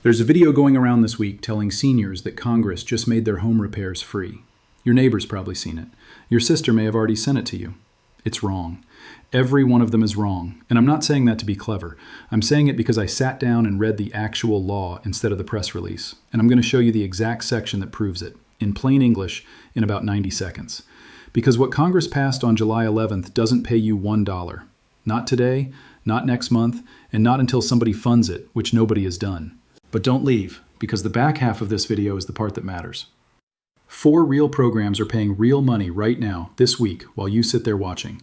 There's a video going around this week telling seniors that Congress just made their home repairs free. Your neighbor's probably seen it. Your sister may have already sent it to you. It's wrong. Every one of them is wrong. And I'm not saying that to be clever. I'm saying it because I sat down and read the actual law instead of the press release. And I'm going to show you the exact section that proves it, in plain English, in about 90 seconds. Because what Congress passed on July 11th doesn't pay you $1. Not today, not next month, and not until somebody funds it, which nobody has done. But don't leave, because the back half of this video is the part that matters. 4 real programs are paying real money right now, this week, while you sit there watching.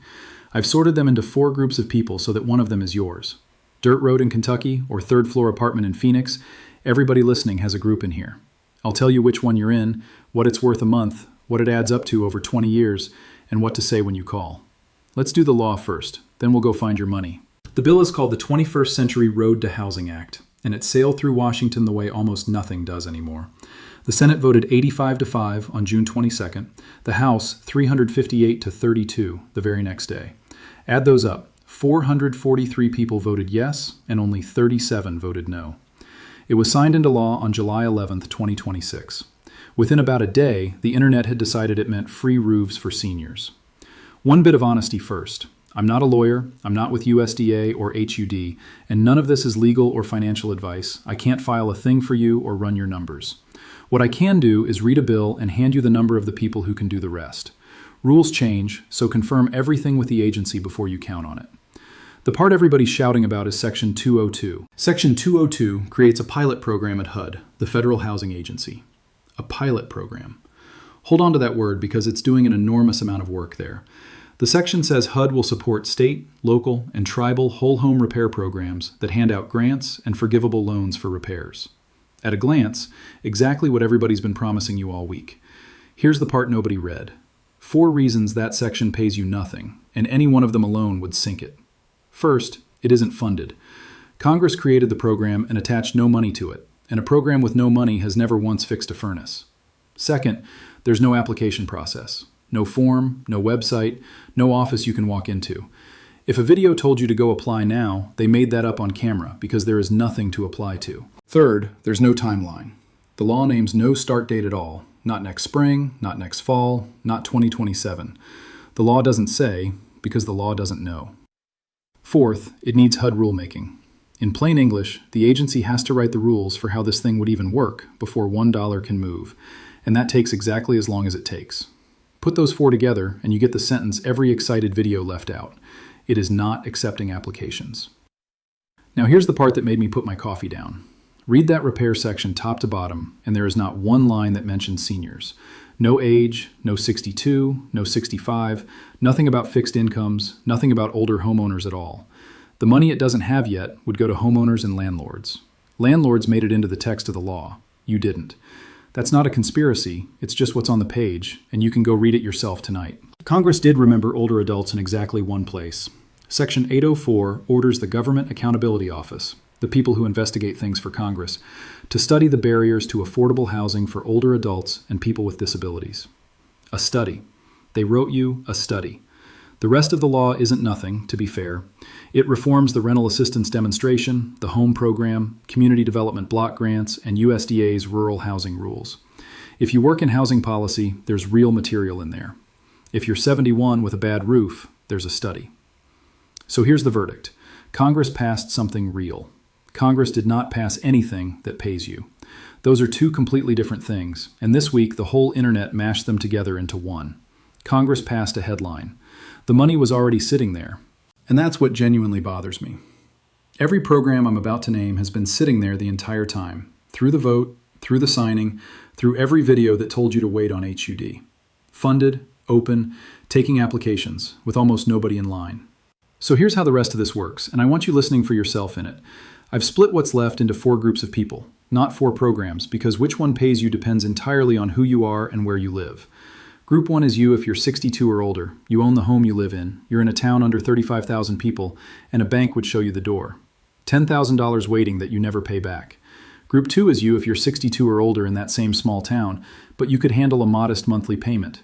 I've sorted them into 4 groups of people so that one of them is yours. Dirt road in Kentucky or third floor apartment in Phoenix, everybody listening has a group in here. I'll tell you which one you're in, what it's worth a month, what it adds up to over 20 years, and what to say when you call. Let's do the law first, then we'll go find your money. The bill is called the 21st Century Road to Housing Act, and it sailed through Washington the way almost nothing does anymore. The Senate voted 85-5 on June 22nd, the House 358-32 the very next day. Add those up. 443 people voted yes, and only 37 voted no. It was signed into law on July 11th, 2026. Within about a day, the internet had decided it meant free roofs for seniors. One bit of honesty first. I'm not a lawyer, I'm not with USDA or HUD, and none of this is legal or financial advice. I can't file a thing for you or run your numbers. What I can do is read a bill and hand you the number of the people who can do the rest. Rules change, so confirm everything with the agency before you count on it. The part everybody's shouting about is Section 202. Section 202 creates a pilot program at HUD, the Federal Housing Agency. A pilot program. Hold on to that word because it's doing an enormous amount of work there. The section says HUD will support state, local, and tribal whole home repair programs that hand out grants and forgivable loans for repairs. At a glance, exactly what everybody's been promising you all week. Here's the part nobody read. 4 reasons that section pays you nothing, and any one of them alone would sink it. First, it isn't funded. Congress created the program and attached no money to it, and a program with no money has never once fixed a furnace. Second, there's no application process. No form, no website, no office you can walk into. If a video told you to go apply now, they made that up on camera because there is nothing to apply to. Third, there's no timeline. The law names no start date at all. Not next spring, not next fall, not 2027. The law doesn't say because the law doesn't know. Fourth, it needs HUD rulemaking. In plain English, the agency has to write the rules for how this thing would even work before $1 can move, and that takes exactly as long as it takes. Put those 4 together, and you get the sentence every excited video left out. It is not accepting applications. Now here's the part that made me put my coffee down. Read that repair section top to bottom, and there is not one line that mentions seniors. No age, no 62, no 65, nothing about fixed incomes, nothing about older homeowners at all. The money it doesn't have yet would go to homeowners and landlords. Landlords made it into the text of the law. You didn't. That's not a conspiracy, it's just what's on the page, and you can go read it yourself tonight. Congress did remember older adults in exactly one place. Section 804 orders the Government Accountability Office, the people who investigate things for Congress, to study the barriers to affordable housing for older adults and people with disabilities. A study. They wrote you a study. The rest of the law isn't nothing, to be fair. It reforms the rental assistance demonstration, the home program, community development block grants, and USDA's rural housing rules. If you work in housing policy, there's real material in there. If you're 71 with a bad roof, there's a study. So here's the verdict. Congress passed something real. Congress did not pass anything that pays you. Those are 2 completely different things, and this week the whole internet mashed them together into one. Congress passed a headline. The money was already sitting there. And that's what genuinely bothers me. Every program I'm about to name has been sitting there the entire time, through the vote, through the signing, through every video that told you to wait on HUD. Funded, open, taking applications, with almost nobody in line. So here's how the rest of this works, and I want you listening for yourself in it. I've split what's left into 4 groups of people, not 4 programs, because which one pays you depends entirely on who you are and where you live. Group 1 is you if you're 62 or older, you own the home you live in, you're in a town under 35,000 people, and a bank would show you the door. $10,000 waiting that you never pay back. Group 2 is you if you're 62 or older in that same small town, but you could handle a modest monthly payment,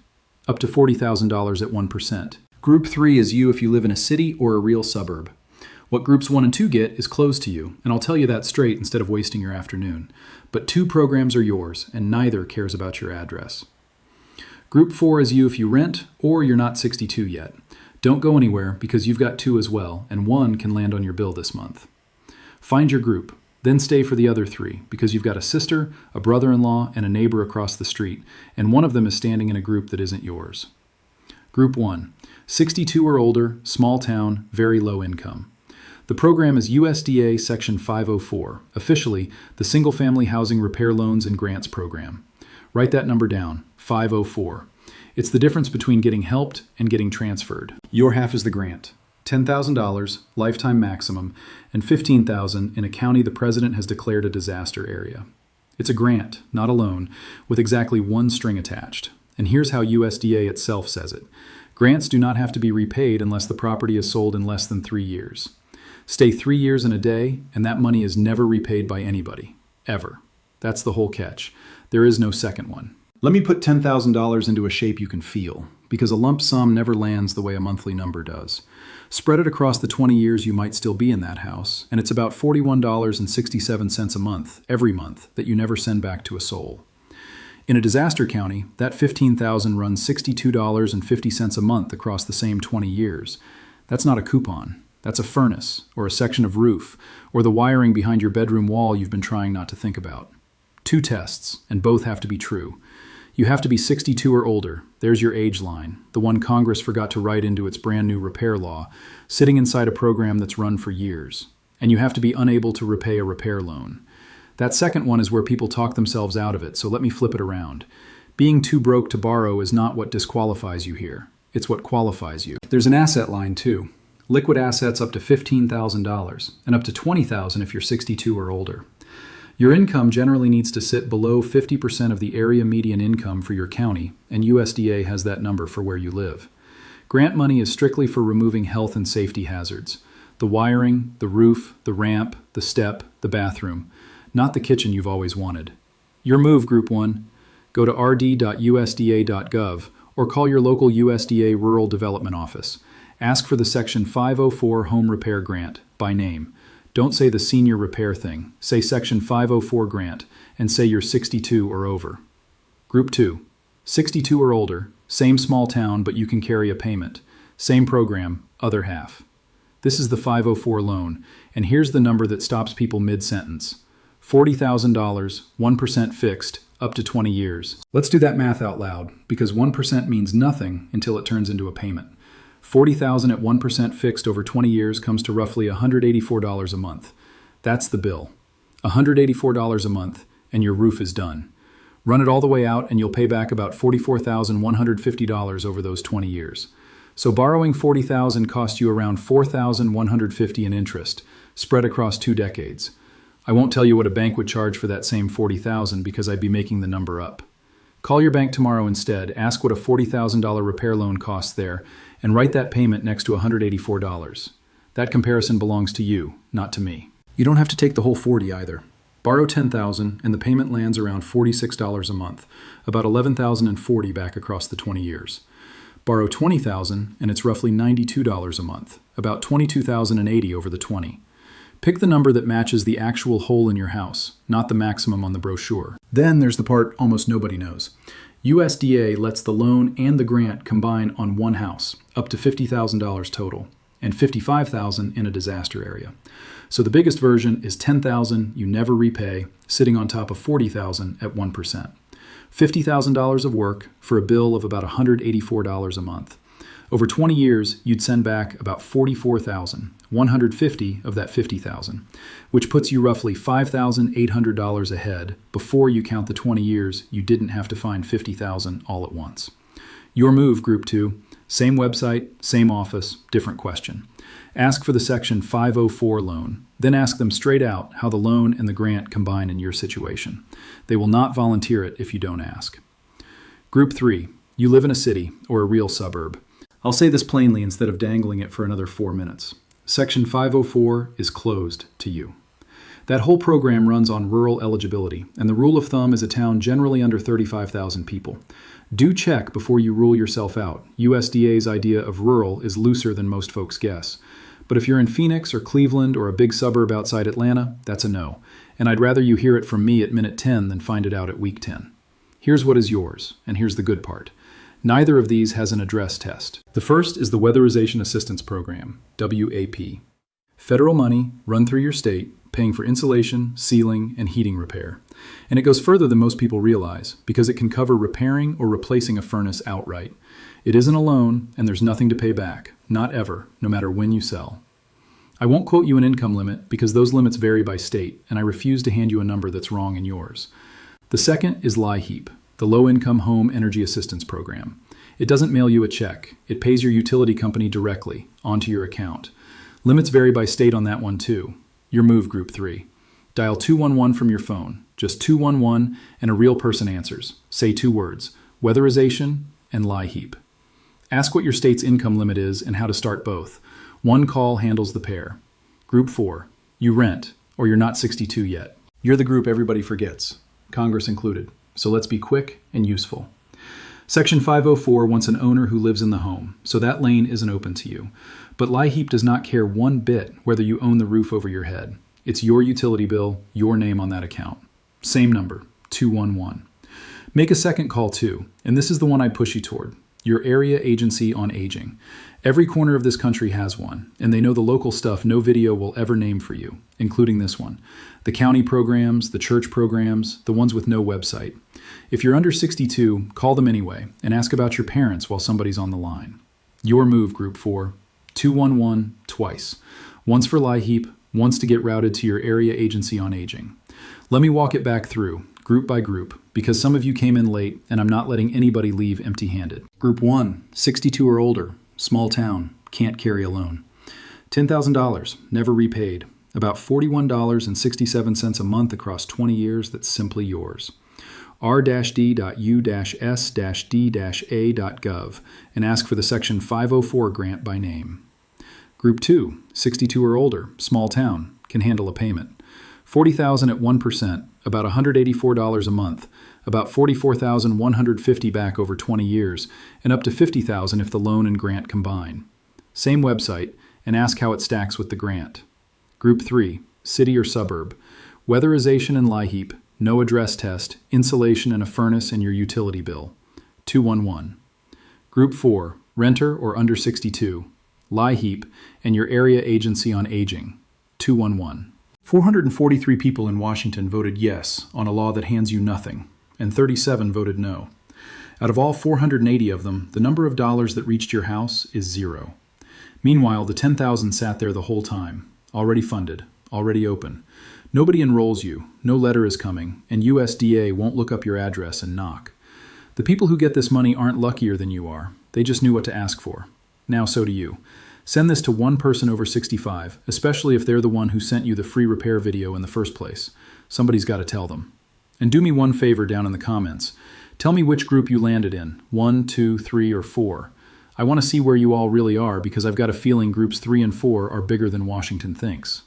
up to $40,000 at 1%. Group 3 is you if you live in a city or a real suburb. What Groups 1 and 2 get is closed to you, and I'll tell you that straight instead of wasting your afternoon. But 2 programs are yours, and neither cares about your address. Group 4 is you if you rent or you're not 62 yet. Don't go anywhere because you've got 2 as well, and 1 can land on your bill this month. Find your group, then stay for the other 3 because you've got a sister, a brother-in-law, and a neighbor across the street, and one of them is standing in a group that isn't yours. Group 1, 62 or older, small town, very low income. The program is USDA Section 504, officially the Single Family Housing Repair Loans and Grants Program. Write that number down, 504. It's the difference between getting helped and getting transferred. Your half is the grant, $10,000, lifetime maximum, and $15,000 in a county the president has declared a disaster area. It's a grant, not a loan, with exactly 1 string attached. And here's how USDA itself says it. Grants do not have to be repaid unless the property is sold in less than 3 years. Stay 3 years and a day, and that money is never repaid by anybody, ever. That's the whole catch. There is no second one. Let me put $10,000 into a shape you can feel, because a lump sum never lands the way a monthly number does. Spread it across the 20 years you might still be in that house, and it's about $41.67 a month, every month, that you never send back to a soul. In a disaster county, that $15,000 runs $62.50 a month across the same 20 years. That's not a coupon. That's a furnace, or a section of roof, or the wiring behind your bedroom wall you've been trying not to think about. 2 tests, and both have to be true. You have to be 62 or older. There's your age line, the one Congress forgot to write into its brand new repair law, sitting inside a program that's run for years. And you have to be unable to repay a repair loan. That second one is where people talk themselves out of it, so let me flip it around. Being too broke to borrow is not what disqualifies you here. It's what qualifies you. There's an asset line, too. Liquid assets up to $15,000, and up to $20,000 if you're 62 or older. Your income generally needs to sit below 50% of the area median income for your county, and USDA has that number for where you live. Grant money is strictly for removing health and safety hazards. The wiring, the roof, the ramp, the step, the bathroom. Not the kitchen you've always wanted. Your move, Group 1. Go to rd.usda.gov or call your local USDA Rural Development Office. Ask for the Section 504 Home Repair Grant, by name. Don't say the senior repair thing. Say Section 504 Grant, and say you're 62 or over. Group 2. 62 or older, same small town, but you can carry a payment. Same program, other half. This is the 504 loan, and here's the number that stops people mid-sentence. $40,000, 1% fixed, up to 20 years. Let's do that math out loud, because 1% means nothing until it turns into a payment. $40,000 at 1% fixed over 20 years comes to roughly $184 a month. That's the bill. $184 a month, and your roof is done. Run it all the way out, and you'll pay back about $44,150 over those 20 years. So borrowing $40,000 cost you around $4,150 in interest, spread across 2 decades. I won't tell you what a bank would charge for that same $40,000 because I'd be making the number up. Call your bank tomorrow instead, ask what a $40,000 repair loan costs there, and write that payment next to $184. That comparison belongs to you, not to me. You don't have to take the whole 40 either. Borrow $10,000 and the payment lands around $46 a month, about $11,040 back across the 20 years. Borrow $20,000 and it's roughly $92 a month, about $22,080 over the 20. Pick the number that matches the actual hole in your house, not the maximum on the brochure. Then there's the part almost nobody knows. USDA lets the loan and the grant combine on one house, up to $50,000 total, and $55,000 in a disaster area. So the biggest version is $10,000 you never repay, sitting on top of $40,000 at 1%. $50,000 of work for a bill of about $184 a month. Over 20 years, you'd send back about $44,000, $150 of that $50,000, which puts you roughly $5,800 ahead before you count the 20 years you didn't have to find $50,000 all at once. Your move, Group 2, same website, same office, different question. Ask for the Section 504 loan, then ask them straight out how the loan and the grant combine in your situation. They will not volunteer it if you don't ask. Group 3, you live in a city or a real suburb. I'll say this plainly instead of dangling it for another 4 minutes. Section 504 is closed to you. That whole program runs on rural eligibility, and the rule of thumb is a town generally under 35,000 people. Do check before you rule yourself out. USDA's idea of rural is looser than most folks guess. But if you're in Phoenix or Cleveland or a big suburb outside Atlanta, that's a no. And I'd rather you hear it from me at minute 10 than find it out at week 10. Here's what is yours, and here's the good part. Neither of these has an address test. The first is the Weatherization Assistance Program, WAP. Federal money run through your state, paying for insulation, ceiling, and heating repair. And it goes further than most people realize, because it can cover repairing or replacing a furnace outright. It isn't a loan, and there's nothing to pay back. Not ever, no matter when you sell. I won't quote you an income limit because those limits vary by state, and I refuse to hand you a number that's wrong in yours. The second is LIHEAP, the Low Income Home Energy Assistance Program. It doesn't mail you a check. It pays your utility company directly, onto your account. Limits vary by state on that one too. Your move, Group 3. Dial 211 from your phone. Just 211 and a real person answers. Say 2 words, Weatherization and LIHEAP. Ask what your state's income limit is and how to start both. One call handles the pair. Group 4. You rent, or you're not 62 yet. You're the group everybody forgets, Congress included. So let's be quick and useful. Section 504 wants an owner who lives in the home, so that lane isn't open to you. But LIHEAP does not care one bit whether you own the roof over your head. It's your utility bill, your name on that account. Same number, 211. Make a second call too, and this is the one I'd push you toward. Your Area Agency on Aging. Every corner of this country has one, and they know the local stuff no video will ever name for you, including this one. The county programs, the church programs, the ones with no website. If you're under 62, call them anyway, and ask about your parents while somebody's on the line. Your move, Group 4. 211 twice. Once for LIHEAP, once to get routed to your Area Agency on Aging. Let me walk it back through, group by group, because some of you came in late and I'm not letting anybody leave empty-handed. Group 1, 62 or older, small town, can't carry a loan. $10,000, never repaid. About $41.67 a month across 20 years that's simply yours. r-d.u-s-d-a.gov and ask for the Section 504 grant by name. Group 2, 62 or older, small town, can handle a payment. $40,000 at 1%, about $184 a month, about $44,150 back over 20 years, and up to $50,000 if the loan and grant combine. Same website, and ask how it stacks with the grant. Group 3, city or suburb, weatherization and LIHEAP, no address test, insulation and a furnace and your utility bill. 211. Group 4, renter or under 62, LIHEAP and your Area Agency on Aging. 211. 443 people in Washington voted yes on a law that hands you nothing, and 37 voted no. Out of all 480 of them, the number of dollars that reached your house is 0. Meanwhile, the 10,000 sat there the whole time, already funded, already open. Nobody enrolls you, no letter is coming, and USDA won't look up your address and knock. The people who get this money aren't luckier than you are. They just knew what to ask for. Now so do you. Send this to one person over 65, especially if they're the one who sent you the free repair video in the first place. Somebody's got to tell them. And do me one favor down in the comments. Tell me which group you landed in, 1, 2, 3, or 4. I want to see where you all really are because I've got a feeling groups 3 and 4 are bigger than Washington thinks.